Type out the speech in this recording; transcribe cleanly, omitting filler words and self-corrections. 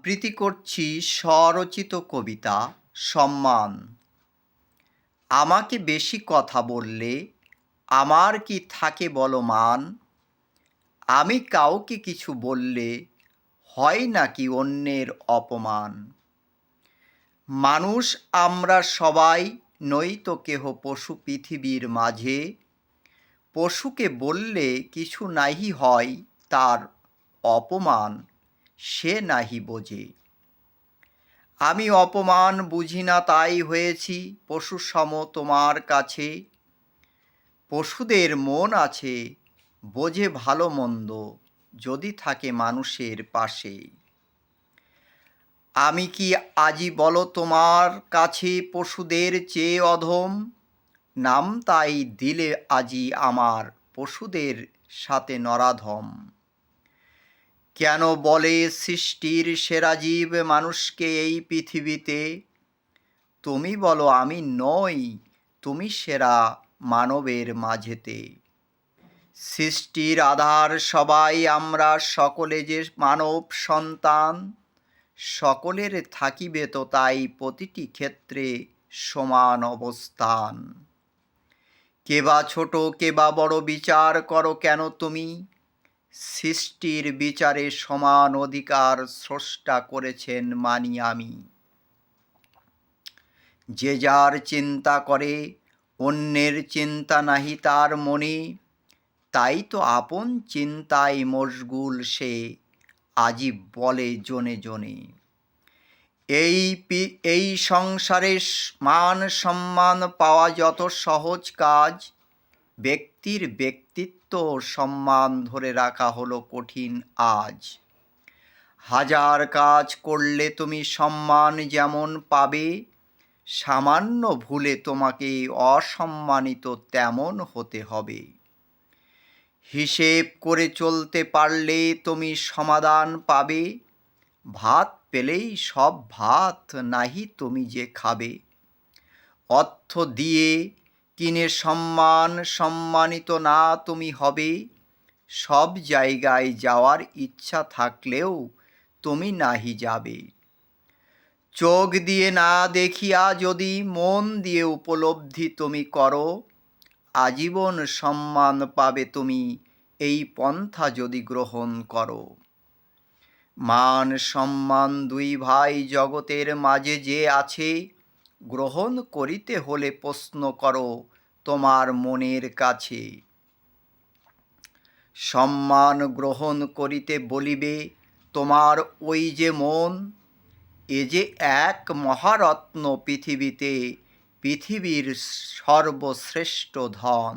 আবৃত্তি করছি স্বরচিত কবিতা সম্মান। আমাকে বেশি কথা বললে আমার কি থাকে বলো মান? আমি কাউকে কিছু বললে হয় নাকি অন্যের অপমান? মানুষ আমরা সবাই, নই তো কেহ পশু পৃথিবীর মাঝে। পশুকে বললে কিছু নাহি হয়, তার অপমান সে নাহি বোঝে। আমি অপমান বুঝি না, তাই হয়েছি পশু সম তোমার কাছে। পশুদের মন আছে, বোঝে ভালো মন্দ, যদি থাকে মানুষের পাশে। আমি কি আজি বলো তোমার কাছে পশুদের চেয়ে অধম? নাম তাই দিলে আজি আমার পশুদের সাথে নরাধম। কেন বলে সৃষ্টির সেরা জীব মানুষকে এই পৃথিবীতে? তুমি বলো আমি নই, তুমি সেরা মানবের মাঝেতে। সৃষ্টির আধার সবাই আমরা, সকলে যে মানব সন্তান। সকলের থাকিবে তো তাই প্রতিটি ক্ষেত্রে সমান অবস্থান। কে বা ছোট কে বা বড় বিচার করো কেন তুমি? সৃষ্টির বিচারে সমান অধিকার স্রষ্টা করেছেন মানি আমি। যে যার চিন্তা করে, অন্যের চিন্তা নাহি তার মনে। তাই তো আপন চিন্তায় মশগুল সে, আজি বলে জনে জনে। এই সংসারে মান সম্মান পাওয়া যত সহজ কাজ, ব্যক্তির ব্যক্তিত্ব সম্মান ধরে রাখা হলো কঠিন আজ। হাজার কাজ করলে তুমি সম্মান যেমন পাবে, সামান্য ভুলে তোমাকে অসম্মানিত তেমন হতে হবে। হিসেব করে চলতে পারলে তুমি সমাধান পাবে, ভাত পেলেই সব ভাত নাহি তুমি যে খাবে। অর্থ দিয়ে কিনে সম্মানিত না তুমি হবে, সব জায়গায় যাওয়ার ইচ্ছা থাকলেও তুমি নাহি যাবে। চোখ দিয়ে না দেখিয়া যদি মন দিয়ে উপলব্ধি তুমি করো, আজীবন সম্মান পাবে তুমি এই পন্থা যদি গ্রহণ করো। মান সম্মান দুই ভাই জগতের মাঝে যে আছে, গ্রহণ করিতে হলে প্রশ্ন করো তোমার মনের কাছে। সম্মান গ্রহণ করিতে বলিবে তোমার ওই যে মন, এ যে এক মহারত্ন পৃথিবীতে, পৃথিবীর সর্বশ্রেষ্ঠ ধন।